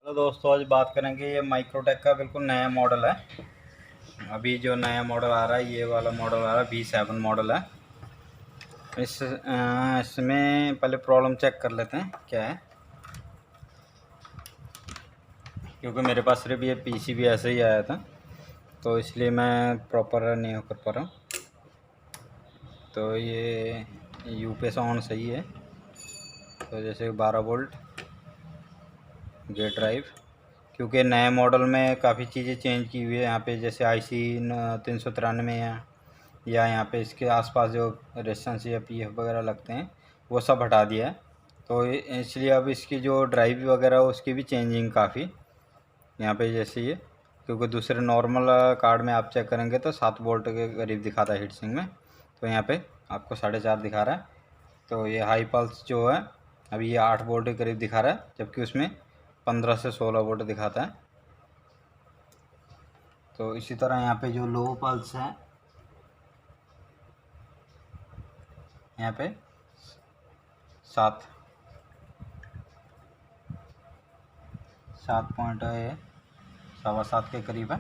Hello दोस्तों, आज बात करेंगे ये माइक्रोटेक का बिल्कुल नया मॉडल है। अभी जो नया मॉडल आ रहा है, ये वाला मॉडल आ रहा है, V7 मॉडल है। इसमें पहले प्रॉब्लम चेक कर लेते हैं क्या है, क्योंकि मेरे पास सिर्फ ये पीसी भी ऐसे ही आया था, तो इसलिए मैं प्रॉपर नहीं कर पा रहा हूँ। तो ये यूपीएस ऑन सही है, तो जैसे 12 वोल्ट गेट ड्राइव, क्योंकि नए मॉडल में काफ़ी चीज़ें चेंज की हुई है यहाँ पे, जैसे IC 393 है या यहाँ पे इसके आसपास जो रेजिस्टेंस या PF वगैरह लगते हैं वो सब हटा दिया है। तो इसलिए अब इसकी जो ड्राइव वगैरह उसकी भी चेंजिंग काफ़ी यहाँ पे जैसे ये, क्योंकि दूसरे नॉर्मल कार्ड में आप चेक करेंगे तो 7 वोल्ट के करीब दिखाता है हीट सिंक में, तो यहाँ पे आपको 4.5 दिखा रहा है। तो ये हाई पल्स जो है अभी ये 8 वोल्ट के करीब दिखा रहा है, जबकि उसमें 15 से 16 वोल्ट दिखाता है। तो इसी तरह यहाँ पे जो लो पल्स है, यहाँ पे 7.7 के करीब है।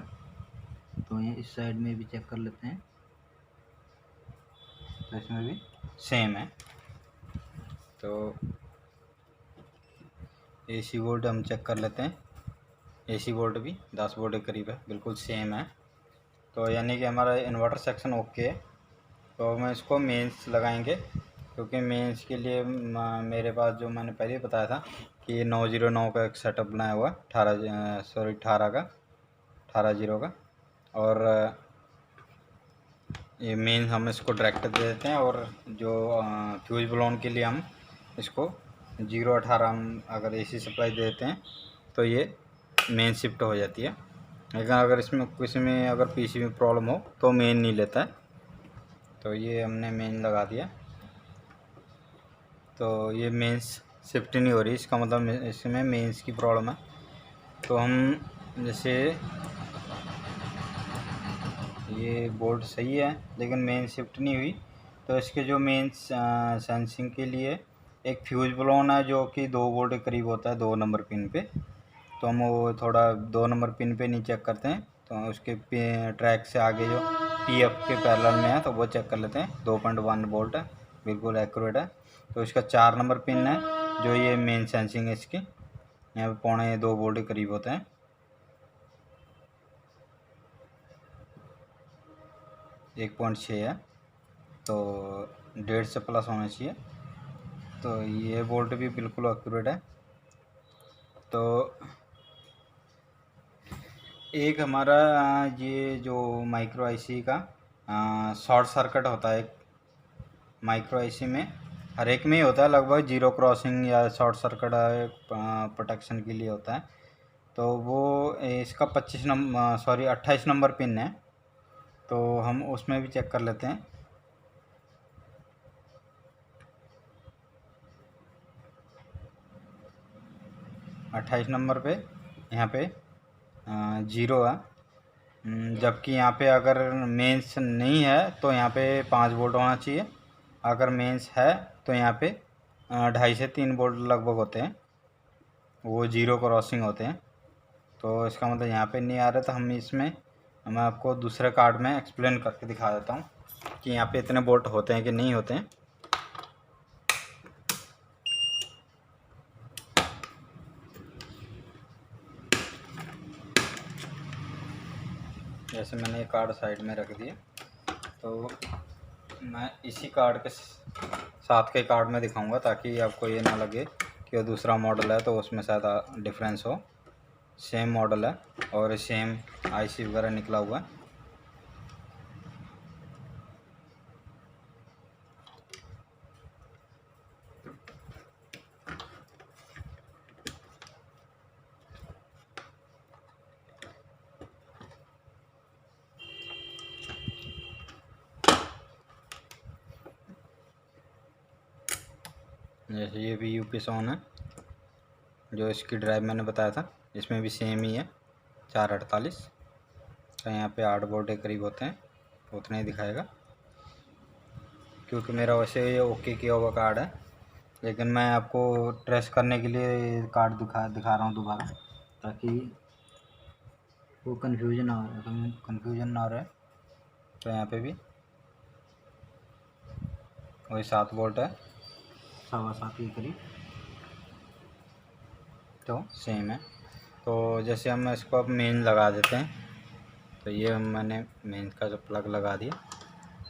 तो ये इस साइड में भी चेक कर लेते हैं, तो इसमें भी सेम है। तो AC वोल्ट हम चेक कर लेते हैं, AC वोल्ट भी 10 वोल्ट के करीब है, बिल्कुल सेम है। तो यानी कि हमारा इन्वर्टर सेक्शन ओके है। तो हम इसको मेंस लगाएंगे, क्योंकि मेंस के लिए मेरे पास जो मैंने पहले बताया था कि 909 का एक सेटअप बनाया हुआ है, 18 का, और ये मेन हम इसको डायरेक्ट दे देते हैं, और जो फ्यूज ब्लोन के लिए हम इसको 0.18 हम अगर AC सप्लाई दे देते हैं तो ये मेन शिफ्ट हो जाती है। लेकिन अगर इसमें किसी में अगर PC में प्रॉब्लम हो तो मेन नहीं लेता है। तो ये हमने मेन लगा दिया, तो ये मेंस शिफ्ट नहीं हो रही, इसका मतलब इसमें मेंस की प्रॉब्लम है। तो हम जैसे ये बोर्ड सही है लेकिन मेन शिफ्ट नहीं हुई, तो इसके जो मेन सेंसिंग के लिए एक फ्यूज ब्लोन है जो कि 2 वोल्ट के करीब होता है 2 नंबर पिन पे। तो हम वो थोड़ा 2 नंबर पिन पे नहीं चेक करते हैं, तो उसके ट्रैक से आगे जो PF के पैरेलल में है तो वो चेक कर लेते हैं। 2.1 वोल्ट है, बिल्कुल एक्यूरेट है। तो इसका 4 नंबर पिन है जो ये मेन सेंसिंग है इसकी, यहाँ पे 2.25 वोल्ट के करीब होते हैं। 1.6 है, तो 1.5 से प्लस होना चाहिए। तो ये वोल्ट भी बिल्कुल एक्यूरेट है। तो एक हमारा ये जो माइक्रो IC का शॉर्ट सर्किट होता है, माइक्रो IC में हर एक में ही होता है लगभग, जीरो क्रॉसिंग या शॉर्ट सर्किट प्रोटेक्शन के लिए होता है। तो वो इसका 28 नंबर पिन है, तो हम उसमें भी चेक कर लेते हैं। अट्ठाईस नंबर पे यहाँ पे 0 है, जबकि यहाँ पे अगर मेंस नहीं है तो यहाँ पे 5 वोल्ट होना चाहिए। अगर मेंस है तो यहाँ पे 2.5 से 3 वोल्ट लगभग होते हैं, वो जीरो क्रॉसिंग होते हैं। तो इसका मतलब यहाँ पे नहीं आ रहा, तो हम इसमें मैं आपको दूसरे कार्ड में एक्सप्लेन करके दिखा देता हूँ कि यहाँ पे इतने वोल्ट होते हैं कि नहीं होते हैं। जैसे मैंने ये कार्ड साइड में रख दिया, तो मैं इसी कार्ड के साथ के कार्ड में दिखाऊंगा ताकि आपको ये ना लगे कि वो दूसरा मॉडल है तो उसमें शायद डिफरेंस हो। सेम मॉडल है और सेम IC वगैरह निकला हुआ है। जैसे ये भी UPS ऑन है, जो इसकी ड्राइव मैंने बताया था इसमें भी सेम ही है 448। तो यहाँ पे 8 वोल्ट के करीब होते हैं, उतना ही दिखाएगा, क्योंकि मेरा वैसे ये ओके किया हुआ कार्ड है। लेकिन मैं आपको ट्रेस करने के लिए कार्ड दिखा रहा हूँ दोबारा, ताकि वो कंफ्यूजन ना रहे। तो यहाँ पे भी वही 7 वोल्ट है, 7.25 के करीब, तो सेम है। तो जैसे हम इसको अब मेन लगा देते हैं, तो ये मैंने मेन का जो प्लग लगा दिया,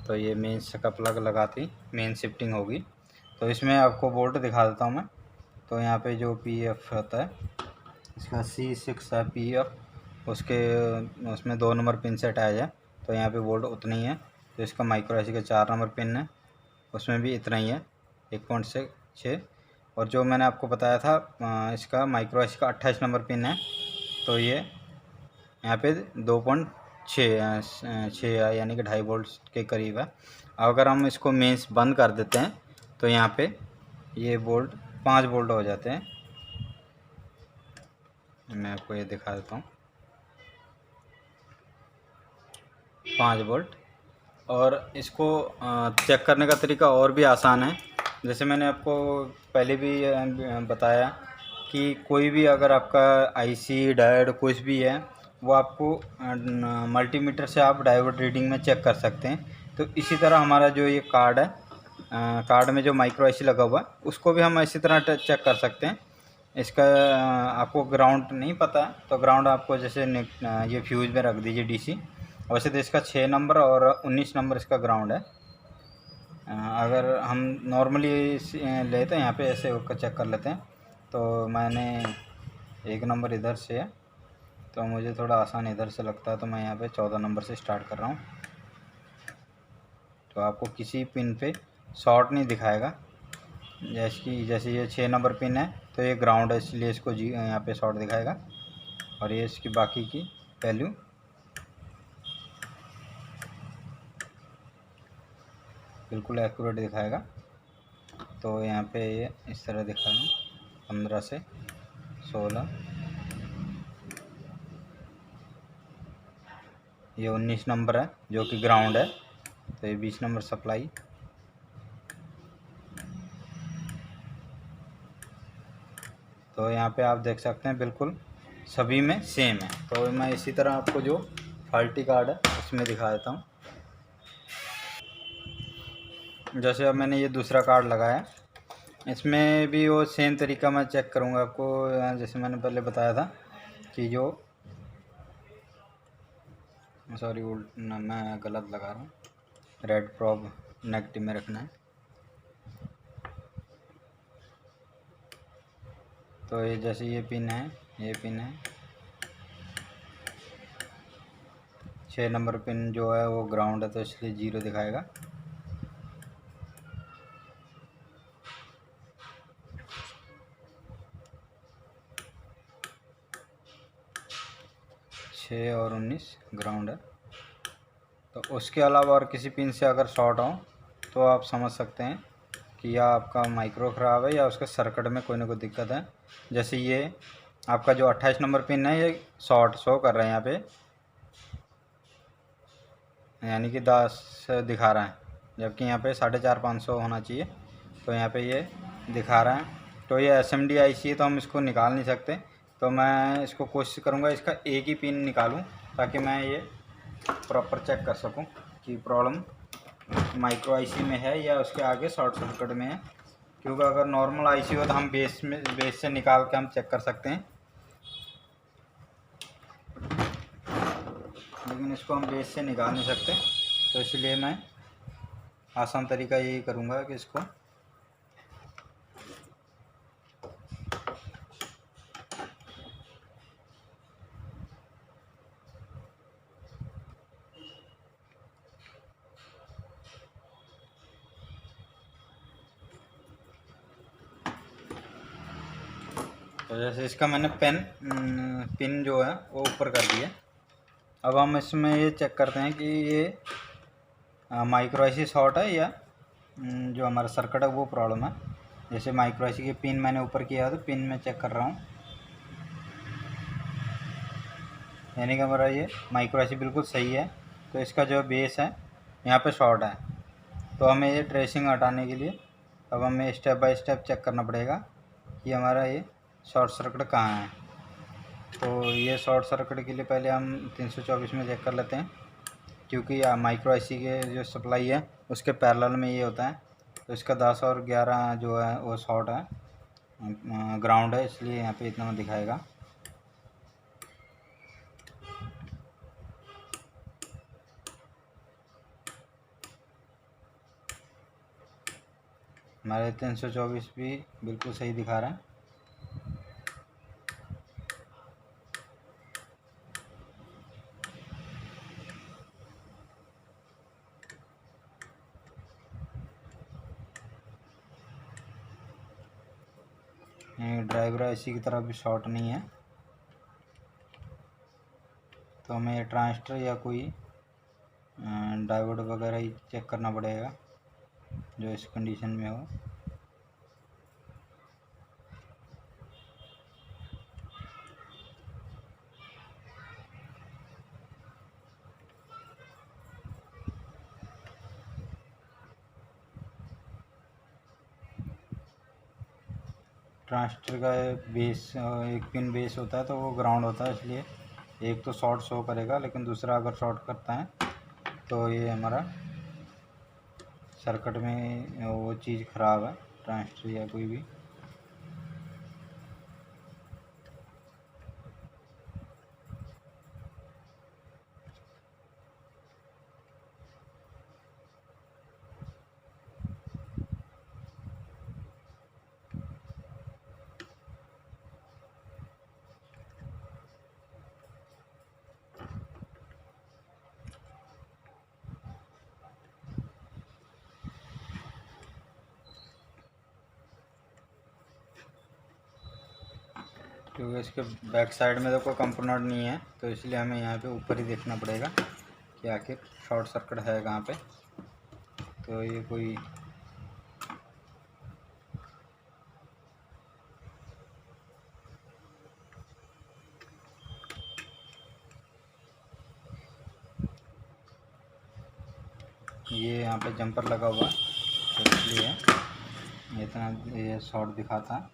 तो ये मेन का प्लग लगाती मेन शिफ्टिंग होगी। तो इसमें आपको बोल्ट दिखा देता हूँ मैं। तो यहाँ पे जो PF होता है, इसका C6 है PF, उसमें 2 नंबर पिन से अटैच है, तो यहाँ पे बोल्ट उतना ही है। तो इसका माइक्रो IC का 4 नंबर पिन है, उसमें भी इतना ही है, 1.6। और जो मैंने आपको बताया था इसका माइक्रो IC का 28 नंबर पिन है, तो ये यहाँ पे 2.6 यानी कि 2.5 वोल्ट के करीब है। अगर हम इसको मेंस बंद कर देते हैं तो यहाँ पे ये वोल्ट 5 वोल्ट हो जाते हैं। मैं आपको ये दिखा देता हूँ, 5 वोल्ट। और इसको चेक करने का तरीका और भी आसान है। जैसे मैंने आपको पहले भी बताया कि कोई भी अगर आपका IC डायोड कुछ भी है, वो आपको मल्टीमीटर से आप डायोड रीडिंग में चेक कर सकते हैं। तो इसी तरह हमारा जो ये कार्ड है, कार्ड में जो माइक्रो IC लगा हुआ है, उसको भी हम इसी तरह चेक कर सकते हैं। इसका आपको ग्राउंड नहीं पता, तो ग्राउंड आपको जैसे ये फ्यूज़ में रख दीजिए DC। वैसे तो इसका 6 नंबर और 19 नंबर इसका ग्राउंड है। अगर हम नॉर्मली लेते हैं यहाँ पे ऐसे होकर चेक कर लेते हैं। तो मैंने 1 नंबर इधर से है, तो मुझे थोड़ा आसान इधर से लगता है, तो मैं यहाँ पे 14 नंबर से स्टार्ट कर रहा हूँ। तो आपको किसी पिन पे शॉर्ट नहीं दिखाएगा। जैसे ये 6 नंबर पिन है, तो ये ग्राउंड है, इसलिए इसको यहाँ पे शॉर्ट दिखाएगा। और ये इसकी बाकी की वैल्यू बिल्कुल एक्यूरेट दिखाएगा। तो यहाँ पे ये इस तरह दिखा रहा हूँ, 15 से 16, ये 19 नंबर है जो कि ग्राउंड है, तो ये 20 नंबर सप्लाई। तो यहाँ पे आप देख सकते हैं बिल्कुल सभी में सेम है। तो मैं इसी तरह आपको जो फॉल्टी कार्ड है उसमें दिखा देता हूँ। जैसे अब मैंने ये दूसरा कार्ड लगाया, इसमें भी वो सेम तरीका मैं चेक करूँगा आपको। जैसे मैंने पहले बताया था कि जो सॉरी मैं गलत लगा रहा हूँ, रेड प्रॉब नेगेटिव में रखना है। तो ये जैसे ये पिन है, ये पिन है, 6 नंबर पिन जो है वो ग्राउंड है, तो इसलिए 0 दिखाएगा। छः और 19 ग्राउंड है। तो उसके अलावा और किसी पिन से अगर शॉर्ट हो तो आप समझ सकते हैं कि या आपका माइक्रो ख़राब है या उसके सर्किट में कोई ना कोई दिक्कत है। जैसे ये आपका जो 28 नंबर पिन है, ये शॉर्ट शो कर रहा है यहाँ पे, यानी कि 10 दिखा रहा है, जबकि यहाँ पे 450-500 होना चाहिए। तो यहाँ पे ये दिखा रहा है। तो ये SMD IC है, तो हम इसको निकाल नहीं सकते। तो मैं इसको कोशिश करूँगा इसका एक ही पिन निकालूँ, ताकि मैं ये प्रॉपर चेक कर सकूं कि प्रॉब्लम माइक्रो IC में है या उसके आगे शॉर्ट सर्किट में है। क्योंकि अगर नॉर्मल IC हो तो हम बेस से निकाल के हम चेक कर सकते हैं, लेकिन इसको हम बेस से निकाल नहीं सकते। तो इसलिए मैं आसान तरीका यही करूँगा कि इसको तो जैसे इसका मैंने पिन जो है वो ऊपर कर दिया। अब हम इसमें ये चेक करते हैं कि ये माइक्रो IC शॉर्ट है या जो हमारा सर्किट है वो प्रॉब्लम है। जैसे माइक्रो IC के पिन मैंने ऊपर किया है, तो पिन में चेक कर रहा हूँ, यानी कि हमारा ये माइक्रो IC बिल्कुल सही है। तो इसका जो बेस है यहाँ पे शॉर्ट है। तो हमें ये ट्रेसिंग हटाने के लिए अब हमें स्टेप बाय स्टेप चेक करना पड़ेगा कि हमारा ये शॉर्ट सर्किट कहाँ है। तो ये शॉर्ट सर्किट के लिए पहले हम 324 में चेक कर लेते हैं, क्योंकि माइक्रो आईसी के जो सप्लाई है उसके पैरेलल में ये होता है। तो इसका 10 और 11 जो है वो शॉर्ट है, ग्राउंड है, इसलिए यहाँ पे इतना दिखाएगा। हमारे 324 भी बिल्कुल सही दिखा रहा है। ड्राइवर आईसी की तरफ भी शॉर्ट नहीं है, तो हमें ट्रांजिस्टर या कोई डायोड वगैरह ही चेक करना पड़ेगा जो इस कंडीशन में हो। ट्रांजिस्टर का बेस एक पिन बेस होता है तो वो ग्राउंड होता है, इसलिए एक तो शॉर्ट शो करेगा, लेकिन दूसरा अगर शॉर्ट करता है तो ये हमारा सर्किट में वो चीज़ ख़राब है, ट्रांजिस्टर या कोई भी। क्योंकि इसके बैक साइड में तो कोई कंपोनेंट नहीं है, तो इसलिए हमें यहाँ पे ऊपर ही देखना पड़ेगा कि आखिर शॉर्ट सर्किट है कहाँ पे। तो ये कोई ये यहाँ पे जंपर लगा हुआ है, तो इसलिए इतना ये शॉर्ट दिखाता है।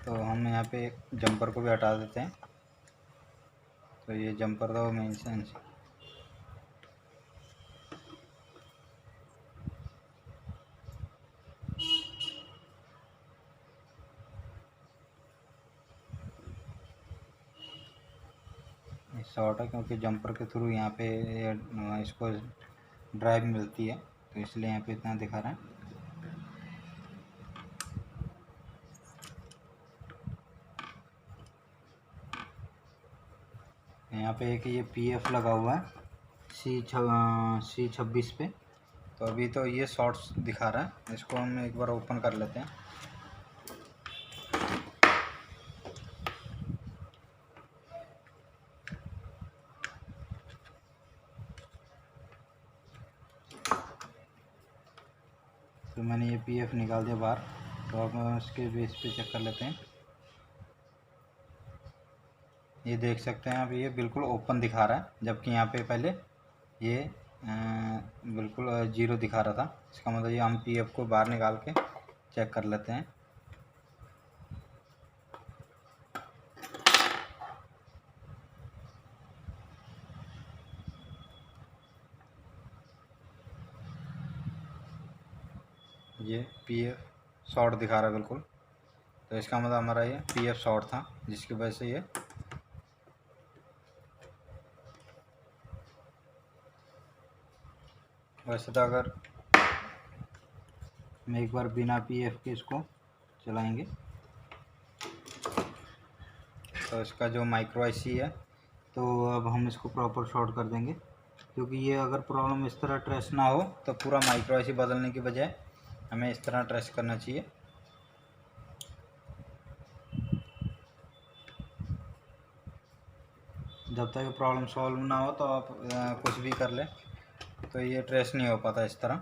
तो हम यहाँ पे जंपर को भी हटा देते हैं। तो ये जंपर था वो मेन सेंस। शॉर्ट है क्योंकि जंपर के थ्रू यहाँ पे इसको ड्राइव मिलती है, तो इसलिए यहाँ पे इतना दिखा रहा है। यहाँ पे एक ये पीएफ लगा हुआ है C26 पे। तो अभी तो ये शॉर्ट्स दिखा रहा है, इसको हम एक बार ओपन कर लेते हैं। तो मैंने ये पीएफ निकाल दिया बाहर, तो अब हम इसके बेस पे चेक कर लेते हैं। ये देख सकते हैं, अब ये बिल्कुल ओपन दिखा रहा है, जबकि यहाँ पे पहले ये बिल्कुल जीरो दिखा रहा था। इसका मतलब ये हम पीएफ को बाहर निकाल के चेक कर लेते हैं। ये पीएफ शॉर्ट दिखा रहा है बिल्कुल, तो इसका मतलब हमारा ये पीएफ शॉर्ट था, जिसकी वजह से ये वैसे तो अगर हम एक बार बिना पीएफ के इसको चलाएंगे तो इसका जो माइक्रो आईसी है, तो अब हम इसको प्रॉपर शॉर्ट कर देंगे। क्योंकि ये अगर प्रॉब्लम इस तरह ट्रेस ना हो तो पूरा माइक्रो आईसी बदलने की बजाय हमें इस तरह ट्रेस करना चाहिए। जब तक प्रॉब्लम सॉल्व ना हो तो आप कुछ भी कर ले, तो ये ट्रेस नहीं हो पाता इस तरह।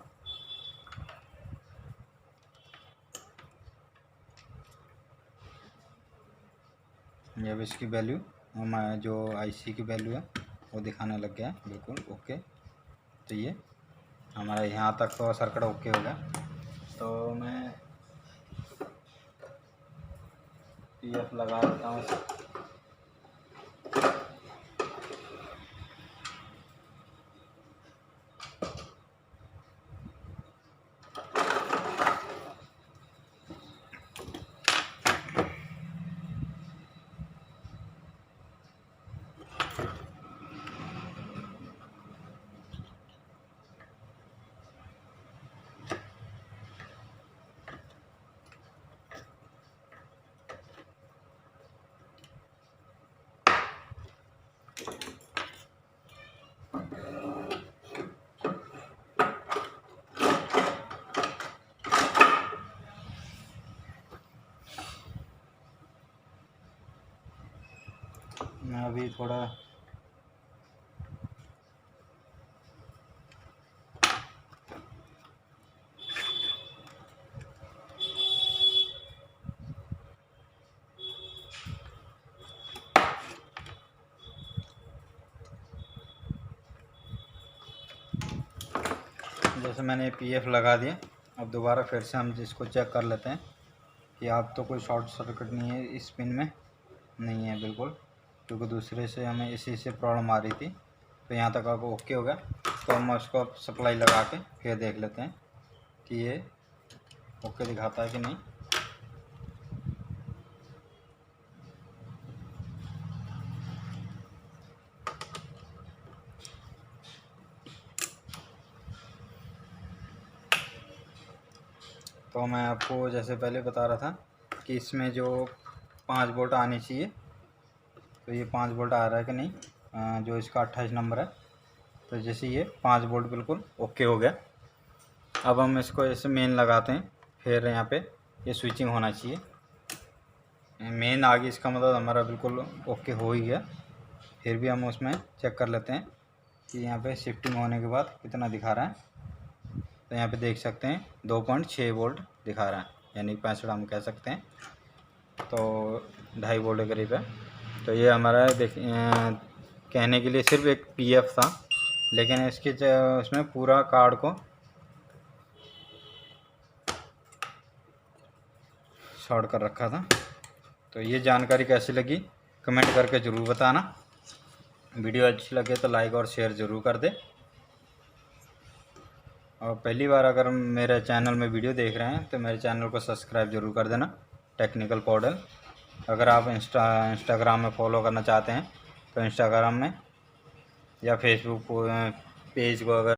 जब इसकी वैल्यू जो आईसी की वैल्यू है वो दिखाने लग गया है बिल्कुल ओके, तो ये हमारा यहाँ तक तो सर्किट ओके हो गया। तो मैं पीएफ लगा देता हूँ। मैं अभी थोड़ा जैसे मैंने पीएफ लगा दिया, अब दोबारा फिर से हम इसको चेक कर लेते हैं कि आप तो कोई शॉर्ट सर्किट नहीं है इस पिन में, नहीं है बिल्कुल, क्योंकि दूसरे से हमें इसी से प्रॉब्लम आ रही थी। तो यहाँ तक अब ओके हो गया। तो हम उसको सप्लाई लगा के फिर देख लेते हैं कि ये ओके दिखाता है कि नहीं। तो मैं आपको जैसे पहले बता रहा था कि इसमें जो 5 वोल्ट आनी चाहिए, तो ये 5 वोल्ट आ रहा है कि नहीं, जो इसका 28 नंबर है। तो जैसे ये 5 वोल्ट बिल्कुल ओके हो गया। अब हम इसको ऐसे मेन लगाते हैं, फिर यहाँ पे ये स्विचिंग होना चाहिए। मेन आ गई, इसका मतलब हमारा बिल्कुल ओके हो ही गया। फिर भी हम उसमें चेक कर लेते हैं कि यहाँ पे शिफ्टिंग होने के बाद कितना दिखा रहा है। तो यहाँ पे देख सकते हैं 2.6 वोल्ट दिखा रहा है, यानी 65 हम कह सकते हैं। तो 2.5 वोल्ट के करीब है। तो ये हमारा कहने के लिए सिर्फ एक पीएफ था, लेकिन इसके उसमें पूरा कार्ड को शॉर्ट कर रखा था। तो ये जानकारी कैसी लगी कमेंट करके ज़रूर बताना। वीडियो अच्छी लगे तो लाइक और शेयर ज़रूर कर दे। और पहली बार अगर मेरे चैनल में वीडियो देख रहे हैं तो मेरे चैनल को सब्सक्राइब ज़रूर कर देना, टेक्निकल पॉडल। अगर आप इंस्टाग्राम में फॉलो करना चाहते हैं तो इंस्टाग्राम में, या फेसबुक पेज को अगर